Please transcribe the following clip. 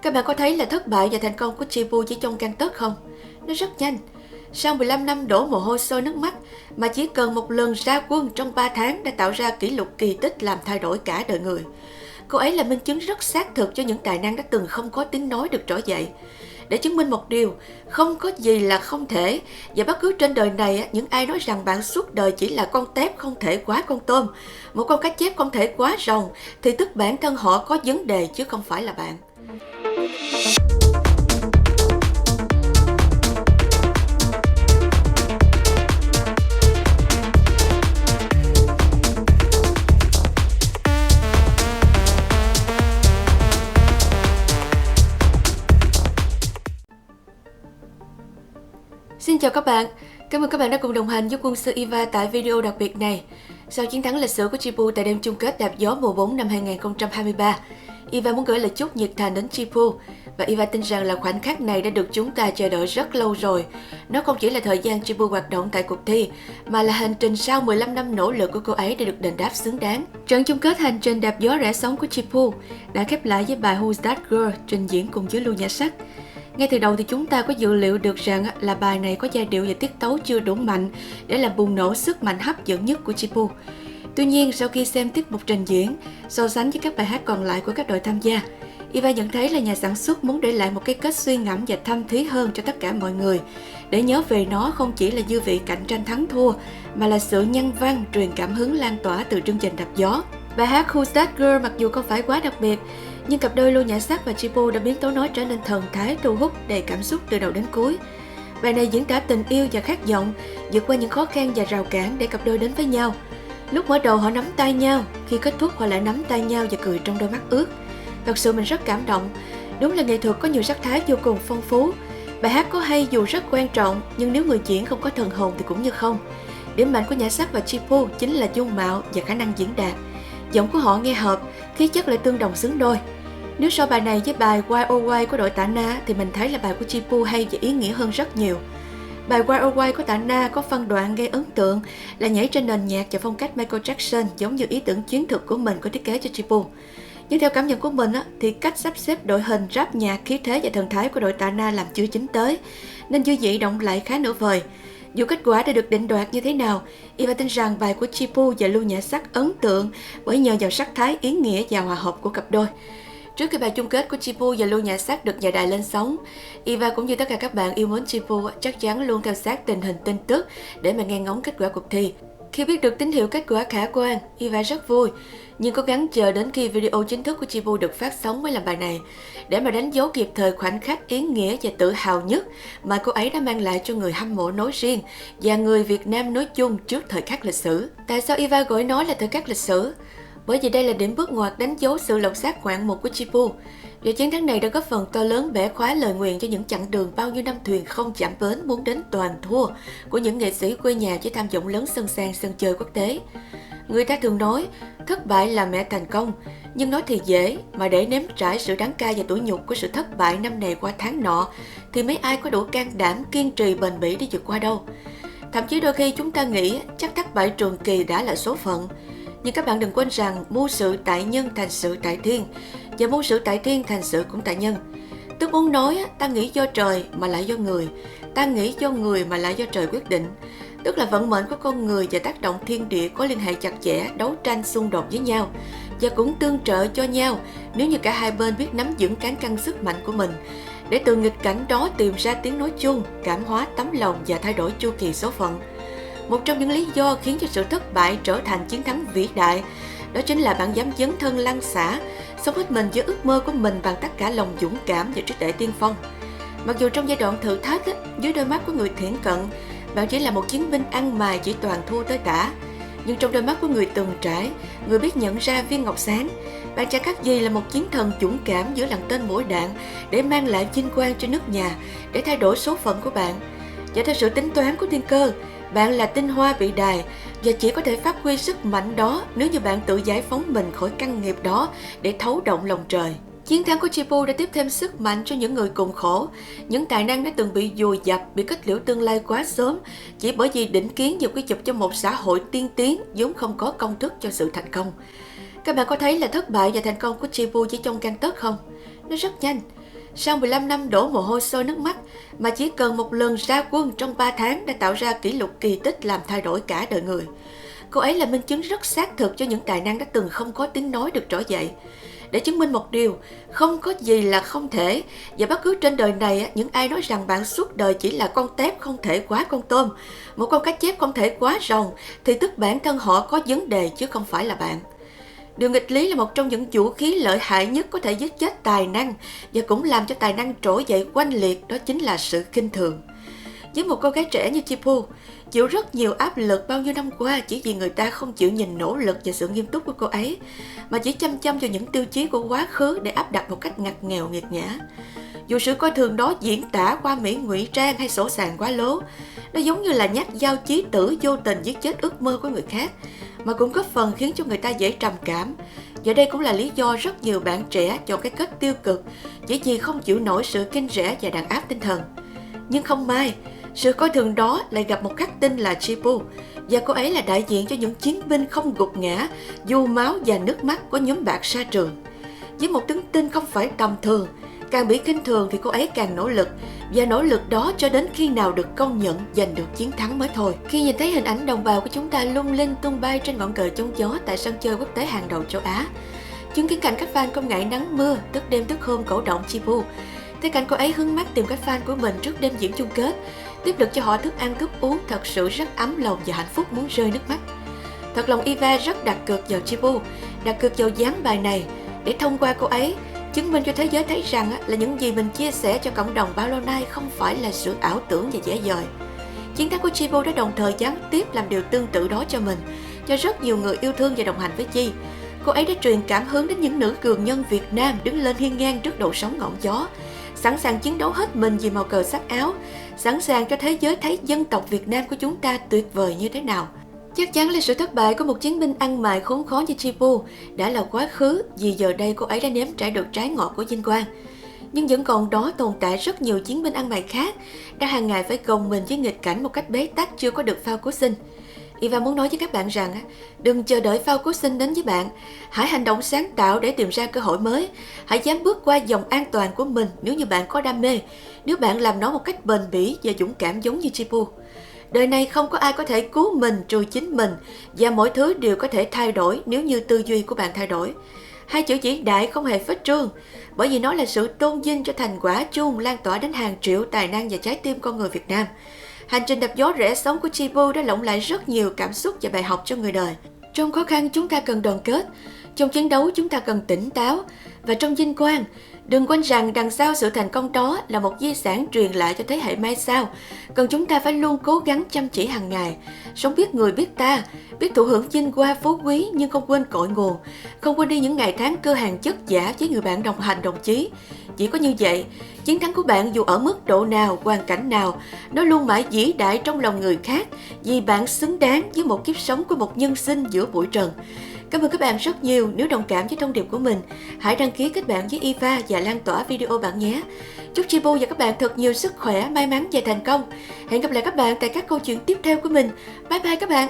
Các bạn có thấy là thất bại và thành công của Chipu chỉ trong gang tấc không? Nó rất nhanh. Sau 15 năm đổ mồ hôi sôi nước mắt, mà chỉ cần một lần ra quân trong 3 tháng đã tạo ra kỷ lục kỳ tích làm thay đổi cả đời người. Cô ấy là minh chứng rất xác thực cho những tài năng đã từng không có tiếng nói được trỗi dậy. Để chứng minh một điều, không có gì là không thể, và bất cứ trên đời này, những ai nói rằng bạn suốt đời chỉ là con tép không thể quá con tôm, một con cá chép không thể quá rồng, thì tức bản thân họ có vấn đề chứ không phải là bạn. Xin chào các bạn, cảm ơn các bạn đã cùng đồng hành với quân sư Eva tại video đặc biệt này. Sau chiến thắng lịch sử của Chipu tại đêm chung kết đạp gió mùa 4 năm 2023, Eva muốn gửi lời chúc nhiệt thành đến Chipu, và Eva tin rằng là khoảnh khắc này đã được chúng ta chờ đợi rất lâu rồi. Nó không chỉ là thời gian Chipu hoạt động tại cuộc thi, mà là hành trình sau 15 năm nỗ lực của cô ấy để được đền đáp xứng đáng. Trận chung kết hành trình đạp gió rẽ sóng của Chipu đã khép lại với bài Who's That Girl trình diễn cùng với Lưu Nhã Sắc. Ngay từ đầu thì chúng ta có dự liệu được rằng là bài này có giai điệu và tiết tấu chưa đủ mạnh để làm bùng nổ sức mạnh hấp dẫn nhất của Chipu. Tuy nhiên, sau khi xem tiết mục trình diễn, so sánh với các bài hát còn lại của các đội tham gia, Eva nhận thấy là nhà sản xuất muốn để lại một cái kết suy ngẫm và thâm thúy hơn cho tất cả mọi người. Để nhớ về nó không chỉ là dư vị cạnh tranh thắng thua, mà là sự nhân văn, truyền cảm hứng lan tỏa từ chương trình đạp gió. Bài hát Who's That Girl mặc dù không phải quá đặc biệt, nhưng cặp đôi Lưu Nhã Sắc và Chipu đã biến tấu nói trở nên thần thái, thu hút, đầy cảm xúc từ đầu đến cuối. Bài này diễn tả tình yêu và khát vọng, vượt qua những khó khăn và rào cản để cặp đôi đến với nhau. Lúc mở đầu họ nắm tay nhau, khi kết thúc họ lại nắm tay nhau và cười trong đôi mắt ướt. Thật sự mình rất cảm động. Đúng là nghệ thuật có nhiều sắc thái vô cùng phong phú. Bài hát có hay dù rất quan trọng, nhưng nếu người diễn không có thần hồn thì cũng như không. Điểm mạnh của Nhã Sắc và Chipu chính là dung mạo và khả năng diễn đạt. Giọng của họ nghe hợp, khí chất lại tương đồng xứng đôi. Nếu so bài này với bài Why Oh Why của đội Tạ Na thì mình thấy là bài của Chipu hay và ý nghĩa hơn rất nhiều. Bài Why Oh Why của Tạ Na có phân đoạn gây ấn tượng là nhảy trên nền nhạc và phong cách Michael Jackson, giống như ý tưởng chiến thuật của mình có thiết kế cho Chipu. Nhưng theo cảm nhận của mình thì cách sắp xếp đội hình, rap nhạc, khí thế và thần thái của đội Tạ Na làm chưa chín tới, nên dư vị động lại khá nửa vời. Dù kết quả đã được định đoạt như thế nào, Eva tin rằng bài của Chipu và Lưu Nhã Sắc ấn tượng bởi nhờ vào sắc thái, ý nghĩa và hòa hợp của cặp đôi. Trước khi bài chung kết của Chipu và Lưu Nhã Sắc được nhà đài lên sóng, Eva cũng như tất cả các bạn yêu mến Chipu chắc chắn luôn theo sát tình hình tin tức để mà nghe ngóng kết quả cuộc thi. Khi biết được tín hiệu kết quả khả quan, Eva rất vui, nhưng cố gắng chờ đến khi video chính thức của Chipu được phát sóng mới làm bài này, để mà đánh dấu kịp thời khoảnh khắc ý nghĩa và tự hào nhất mà cô ấy đã mang lại cho người hâm mộ nói riêng và người Việt Nam nói chung trước thời khắc lịch sử. Tại sao Eva gọi nó là thời khắc lịch sử? Bởi vì đây là điểm bước ngoặt đánh dấu sự lột xác ngoạn mục của Chipu. Và chiến thắng này đã góp phần to lớn bẻ khóa lời nguyền cho những chặng đường bao nhiêu năm thuyền không chạm bến muốn đến toàn thua của những nghệ sĩ quê nhà với tham vọng lớn sân sang sân chơi quốc tế. Người ta thường nói, thất bại là mẹ thành công, nhưng nói thì dễ, mà để nếm trải sự đáng cay và tủi nhục của sự thất bại năm này qua tháng nọ, thì mấy ai có đủ can đảm, kiên trì, bền bỉ để vượt qua đâu. Thậm chí đôi khi chúng ta nghĩ chắc thất bại trường kỳ đã là số phận. Nhưng các bạn đừng quên rằng mưu sự tại nhân thành sự tại thiên, và mưu sự tại thiên thành sự cũng tại nhân. Tức muốn nói ta nghĩ do trời mà lại do người, ta nghĩ do người mà lại do trời quyết định. Tức là vận mệnh của con người và tác động thiên địa có liên hệ chặt chẽ, đấu tranh xung đột với nhau và cũng tương trợ cho nhau nếu như cả hai bên biết nắm vững cán cân sức mạnh của mình, để từ nghịch cảnh đó tìm ra tiếng nói chung, cảm hóa tấm lòng và thay đổi chu kỳ số phận. Một trong những lý do khiến cho sự thất bại trở thành chiến thắng vĩ đại, đó chính là bạn dám dấn thân lăn xả, sống hết mình với ước mơ của mình bằng tất cả lòng dũng cảm và trí tuệ tiên phong. Mặc dù trong giai đoạn thử thách, dưới đôi mắt của người thiển cận, bạn chỉ là một chiến binh ăn mài chỉ toàn thua tới tả. Nhưng trong đôi mắt của người từng trải, người biết nhận ra viên ngọc sáng, bạn chẳng khác gì là một chiến thần dũng cảm giữa lằn tên mũi đạn để mang lại vinh quang cho nước nhà, để thay đổi số phận của bạn. Và theo sự tính toán của thiên cơ, bạn là tinh hoa bị đài và chỉ có thể phát huy sức mạnh đó nếu như bạn tự giải phóng mình khỏi căn nghiệp đó để thấu động lòng trời. Chiến thắng của Chipu đã tiếp thêm sức mạnh cho những người cùng khổ, những tài năng đã từng bị vùi dập, bị kết liễu tương lai quá sớm chỉ bởi vì định kiến và quy chụp cho một xã hội tiên tiến vốn không có công thức cho sự thành công. Các bạn có thấy là thất bại và thành công của Chipu chỉ trong gang tấc không? Nó rất nhanh. Sau 15 năm đổ mồ hôi sôi nước mắt mà chỉ cần một lần ra quân trong 3 tháng đã tạo ra kỷ lục kỳ tích làm thay đổi cả đời người. Cô ấy là minh chứng rất xác thực cho những tài năng đã từng không có tiếng nói được trỗi dậy. Để chứng minh một điều, không có gì là không thể, và bất cứ trên đời này, những ai nói rằng bạn suốt đời chỉ là con tép không thể quá con tôm, một con cá chép không thể quá rồng, thì tức bản thân họ có vấn đề chứ không phải là bạn. Điều nghịch lý là một trong những vũ khí lợi hại nhất có thể giết chết tài năng và cũng làm cho tài năng trỗi dậy oanh liệt, đó chính là sự khinh thường. Với một cô gái trẻ như Chipu, chịu rất nhiều áp lực bao nhiêu năm qua chỉ vì người ta không chịu nhìn nỗ lực và sự nghiêm túc của cô ấy, mà chỉ chăm chăm vào những tiêu chí của quá khứ để áp đặt một cách ngặt nghèo nghiệt ngã. Dù sự coi thường đó diễn tả qua mỹ ngụy trang hay sổ sàng quá lố, nó giống như là nhát dao chí tử vô tình giết chết ước mơ của người khác, mà cũng góp phần khiến cho người ta dễ trầm cảm. Và đây cũng là lý do rất nhiều bạn trẻ chọn cái kết tiêu cực chỉ vì không chịu nổi sự kinh rẻ và đàn áp tinh thần. Nhưng không may, sự coi thường đó lại gặp một khắc tinh là Chipu, và cô ấy là đại diện cho những chiến binh không gục ngã dù máu và nước mắt của nhóm bạn sa trường. Với một đức tin không phải tầm thường, càng bị khinh thường thì cô ấy càng nỗ lực, và nỗ lực đó cho đến khi nào được công nhận giành được chiến thắng mới thôi. Khi nhìn thấy hình ảnh đồng bào của chúng ta lung linh tung bay trên ngọn cờ chống gió tại sân chơi quốc tế hàng đầu châu Á, chứng kiến cảnh các fan không ngại nắng mưa, thức đêm thức hôm cổ động Chipu, thấy cảnh cô ấy hứng mắt tìm các fan của mình trước đêm diễn chung kết, tiếp lực cho họ thức ăn thức uống, thật sự rất ấm lòng và hạnh phúc muốn rơi nước mắt. Thật lòng Eva rất đặt cược vào Chipu, đặt cược vào dáng bài này để thông qua cô ấy chứng minh cho thế giới thấy rằng là những gì mình chia sẻ cho cộng đồng bao lâu nay không phải là sự ảo tưởng và dễ dời. Chiến thắng của Chipu đã đồng thời gián tiếp làm điều tương tự đó cho mình, cho rất nhiều người yêu thương và đồng hành với Chi. Cô ấy đã truyền cảm hứng đến những nữ cường nhân Việt Nam đứng lên hiên ngang trước đầu sóng ngọn gió, sẵn sàng chiến đấu hết mình vì màu cờ sắc áo, sẵn sàng cho thế giới thấy dân tộc Việt Nam của chúng ta tuyệt vời như thế nào. Chắc chắn là sự thất bại của một chiến binh ăn mài khốn khó như Chipu đã là quá khứ, vì giờ đây cô ấy đã nếm trải được trái ngọt của vinh quang. Nhưng vẫn còn đó tồn tại rất nhiều chiến binh ăn mài khác đã hàng ngày phải gồng mình với nghịch cảnh một cách bế tắc chưa có được phao cứu sinh. Eva muốn nói với các bạn rằng đừng chờ đợi phao cứu sinh đến với bạn, hãy hành động sáng tạo để tìm ra cơ hội mới, hãy dám bước qua vòng an toàn của mình nếu như bạn có đam mê, nếu bạn làm nó một cách bền bỉ và dũng cảm giống như Chipu. Đời này không có ai có thể cứu mình trừ chính mình, và mọi thứ đều có thể thay đổi nếu như tư duy của bạn thay đổi. Hai chữ vĩ đại không hề phết trương, bởi vì nó là sự tôn vinh cho thành quả chung lan tỏa đến hàng triệu tài năng và trái tim con người Việt Nam. Hành trình đập gió rẽ sóng của Chipu đã lộng lại rất nhiều cảm xúc và bài học cho người đời. Trong khó khăn chúng ta cần đoàn kết, trong chiến đấu chúng ta cần tỉnh táo, và trong vinh quang, đừng quên rằng đằng sau sự thành công đó là một di sản truyền lại cho thế hệ mai sau. Cần chúng ta phải luôn cố gắng chăm chỉ hàng ngày, sống biết người biết ta, biết thụ hưởng vinh hoa phú quý nhưng không quên cội nguồn, không quên đi những ngày tháng cơ hàng chất giả với người bạn đồng hành đồng chí. Chỉ có như vậy, chiến thắng của bạn dù ở mức độ nào, hoàn cảnh nào, nó luôn mãi vĩ đại trong lòng người khác, vì bạn xứng đáng với một kiếp sống của một nhân sinh giữa bụi trần. Cảm ơn các bạn rất nhiều. Nếu đồng cảm với thông điệp của mình, hãy đăng ký kết bạn với Eva và lan tỏa video bạn nhé. Chúc Chipu và các bạn thật nhiều sức khỏe, may mắn và thành công. Hẹn gặp lại các bạn tại các câu chuyện tiếp theo của mình. Bye bye các bạn.